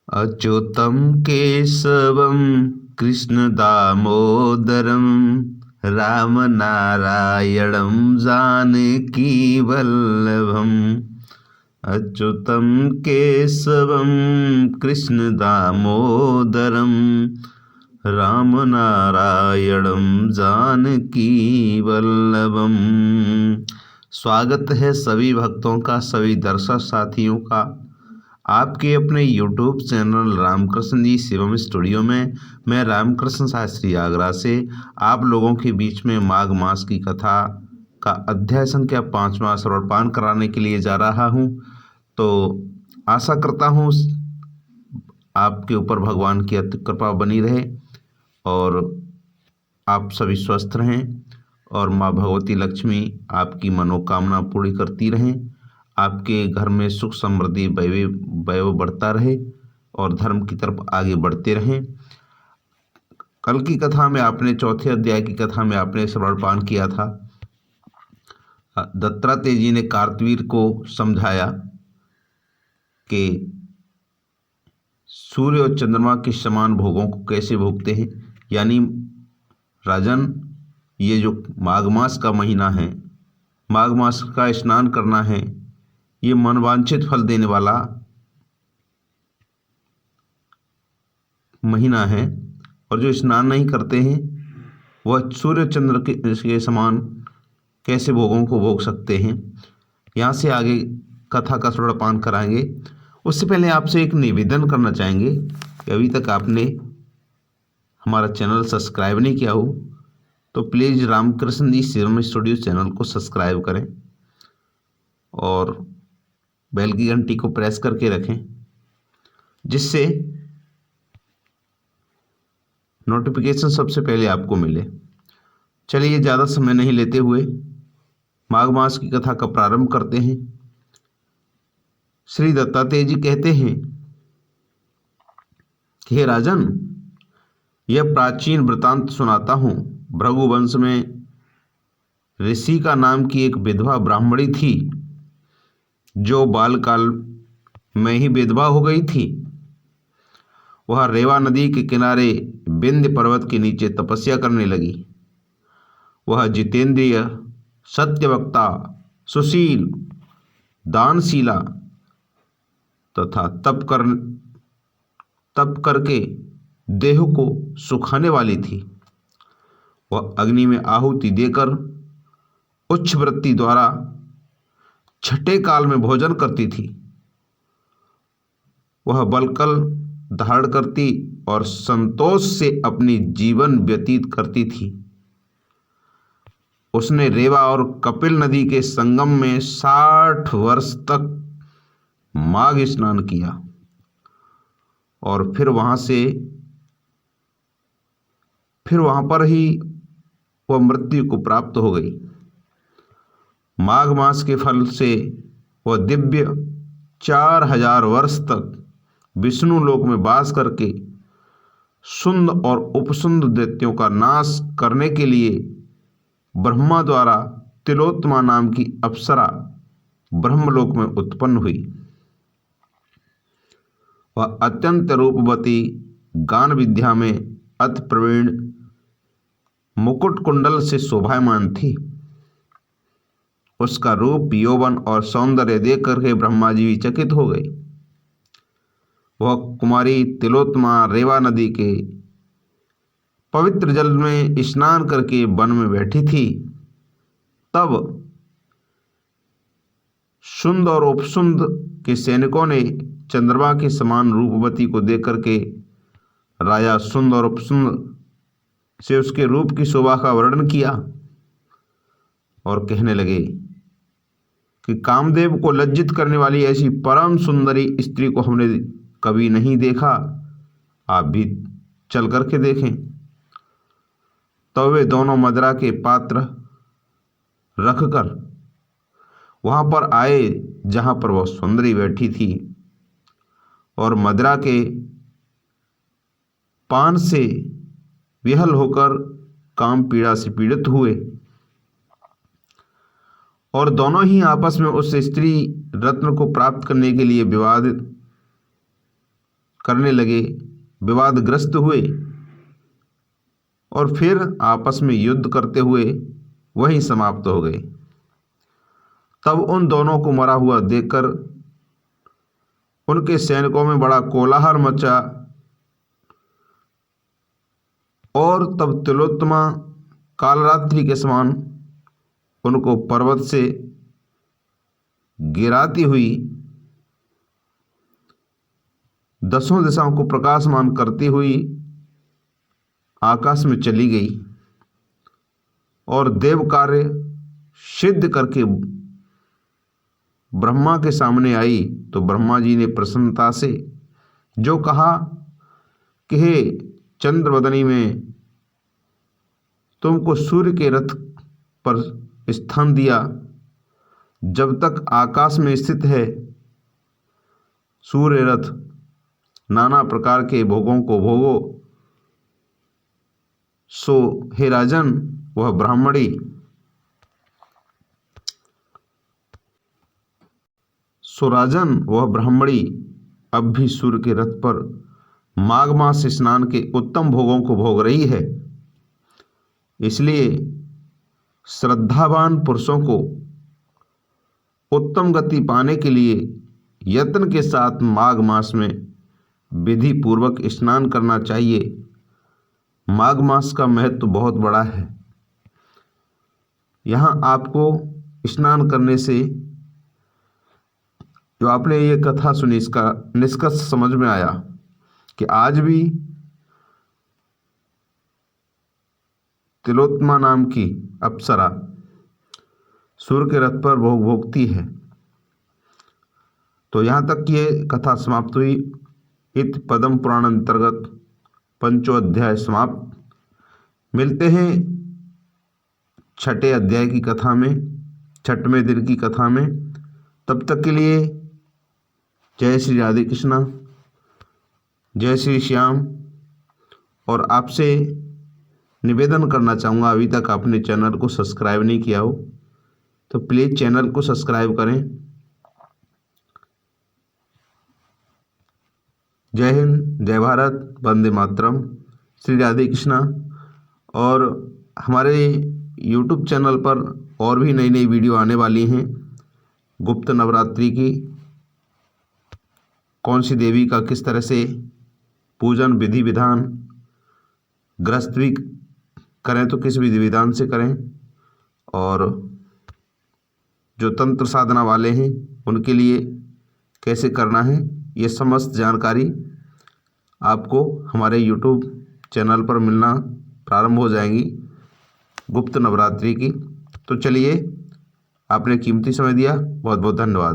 अच्युतं केशवं कृष्णदामोदरं रामनारायणं जानकीवल्लभम्। अच्युतं केशवं कृष्णदामोदरं रामनारायणं जानकीवल्लभम्। स्वागत है सभी भक्तों का, सभी दर्शक साथियों का आपके अपने YouTube channel Ramakrishna ji Shivam studio में। मैं रामकृष्ण शास्त्री आगरा से आप लोगों के बीच में माघ मास की कथा का अध्याय संख्या 5वां श्रवणपान कराने के लिए जा रहा हूं। तो आशा करता हूं आपके ऊपर भगवान की अति कृपा बनी रहे और आप सभी स्वस्थ रहें और माँ भगवती लक्ष्मी आपकी मनोकामना पूरी करती रहें। आपके घर में सुख समृद्धि वैभव बढ़ता रहे और धर्म की तरफ आगे बढ़ते रहें। कल की कथा में आपने चौथे अध्याय की कथा में आपने श्रवणपान किया था। दत्तात्रेय जी ने कार्तवीर को समझाया कि सूर्य और चंद्रमा के समान भोगों को कैसे भोगते हैं। यानी राजन, ये जो माघ मास का महीना है, माघ मास का स्नान करना है, ये मनवांछित फल देने वाला महीना है। और जो स्नान नहीं करते हैं वह सूर्य चंद्र के समान कैसे भोगों को भोग सकते हैं। यहाँ से आगे कथा का श्रवणपान कराएंगे। उससे पहले आपसे एक निवेदन करना चाहेंगे कि अभी तक आपने हमारा चैनल सब्सक्राइब नहीं किया हो तो please Ramkrishna ji Shivam studio channel को सब्सक्राइब करें और बेल की घंटी को प्रेस करके रखें, जिससे नोटिफिकेशन सबसे पहले आपको मिले। चलिए ज़्यादा समय नहीं लेते हुए माघ मास की कथा का प्रारंभ करते हैं। श्री दत्तात्रेय जी कहते हैं कि हे राजन, यह प्राचीन वृतांत सुनाता हूँ। भृगुवंश में ऋषि का नाम की एक विधवा ब्राह्मणी थी जो बालकाल में ही विधवा हो गई थी। वह रेवा नदी के किनारे विंध्य पर्वत के नीचे तपस्या करने लगी। वह जितेंद्रिय, सत्यवक्ता, सुशील, दानशीला तथा तप करके देह को सुखाने वाली थी। वह अग्नि में आहुति देकर उच्च वृत्ति द्वारा छठे काल में भोजन करती थी। वह बलकल धारण करती और संतोष से अपनी जीवन व्यतीत करती थी। उसने रेवा और कपिल नदी के संगम में 60 वर्ष तक माघ स्नान किया और फिर वहां पर ही वह मृत्यु को प्राप्त हो गई। माघ मास के फल से वह दिव्य 4000 वर्ष तक विष्णु लोक में वास करके सुंद और उपसुंद दैत्यों का नाश करने के लिए ब्रह्मा द्वारा तिलोत्तमा नाम की अप्सरा ब्रह्मलोक में उत्पन्न हुई। वह अत्यंत रूपवती, गान विद्या में अति प्रवीण, मुकुट कुंडल से शोभायमान थी। उसका रूप, यौवन और सौंदर्य देख करके ब्रह्मा जी चकित हो गए। वह कुमारी तिलोत्तमा रेवा नदी के पवित्र जल में स्नान करके वन में बैठी थी। तब सुंद और उपसुंद के सैनिकों ने चंद्रमा के समान रूपवती को देख करके राजा सुंद और उपसुंद से उसके रूप की शोभा का वर्णन किया और कहने लगे कि कामदेव को लज्जित करने वाली ऐसी परम सुंदरी स्त्री को हमने कभी नहीं देखा, आप भी चल करके देखें। तो वे दोनों मदिरा के पात्र रखकर वहां पर आए जहां पर वह सुंदरी बैठी थी और मदिरा के पान से विहल होकर काम पीड़ा से पीड़ित हुए और दोनों ही आपस में उस स्त्री रत्न को प्राप्त करने के लिए विवादित करने लगे, विवादग्रस्त हुए और फिर आपस में युद्ध करते हुए वहीं समाप्त हो गए। तब उन दोनों को मरा हुआ देखकर उनके सैनिकों में बड़ा कोलाहल मचा और तब तिलोत्तमा कालरात्रि के समान उनको पर्वत से गिराती हुई दसों दिशाओं को प्रकाशमान करती हुई आकाश में चली गई और देव कार्य सिद्ध करके ब्रह्मा के सामने आई। तो ब्रह्मा जी ने प्रसन्नता से जो कहा कि हे चंद्रवदनी में तुमको सूर्य के रथ पर स्थान दिया, जब तक आकाश में स्थित है सूर्य रथ नाना प्रकार के भोगों को भोगो। सो हे राजन वह ब्राह्मणी अब भी सूर्य के रथ पर माघ मास स्नान के उत्तम भोगों को भोग रही है। इसलिए श्रद्धावान पुरुषों को उत्तम गति पाने के लिए यत्न के साथ माघ मास में विधि पूर्वक स्नान करना चाहिए। माघ मास का महत्व बहुत बड़ा है। यहाँ आपको स्नान करने से जो आपने ये कथा सुनी इसका निष्कर्ष समझ में आया कि आज भी तिलोत्तमा नाम की अप्सरा सूर्य के रथ पर भोग भोगती है। तो यहाँ तक ये कथा समाप्त हुई। इत पद्म पुराण अंतर्गत 5वां अध्याय समाप्त। मिलते हैं 6ठे अध्याय की कथा में, 6वें दिन की कथा में। तब तक के लिए जय श्री राधे कृष्णा, जय श्री श्याम। और आपसे निवेदन करना चाहूँगा, अभी तक आपने चैनल को सब्सक्राइब नहीं किया हो तो प्लीज़ चैनल को सब्सक्राइब करें। जय हिंद, जय भारत, वंदे मातरम, श्री राधे कृष्णा। और हमारे YouTube चैनल पर और भी नई नई वीडियो आने वाली हैं। गुप्त नवरात्रि की, कौन सी देवी का किस तरह से पूजन विधि विधान, गृहस्थ भी करें तो किस विधि विधान से करें, और जो तंत्र साधना वाले हैं उनके लिए कैसे करना है, ये समस्त जानकारी आपको हमारे YouTube चैनल पर मिलना प्रारंभ हो जाएंगी गुप्त नवरात्रि की। तो चलिए, आपने कीमती समय दिया, बहुत बहुत धन्यवाद।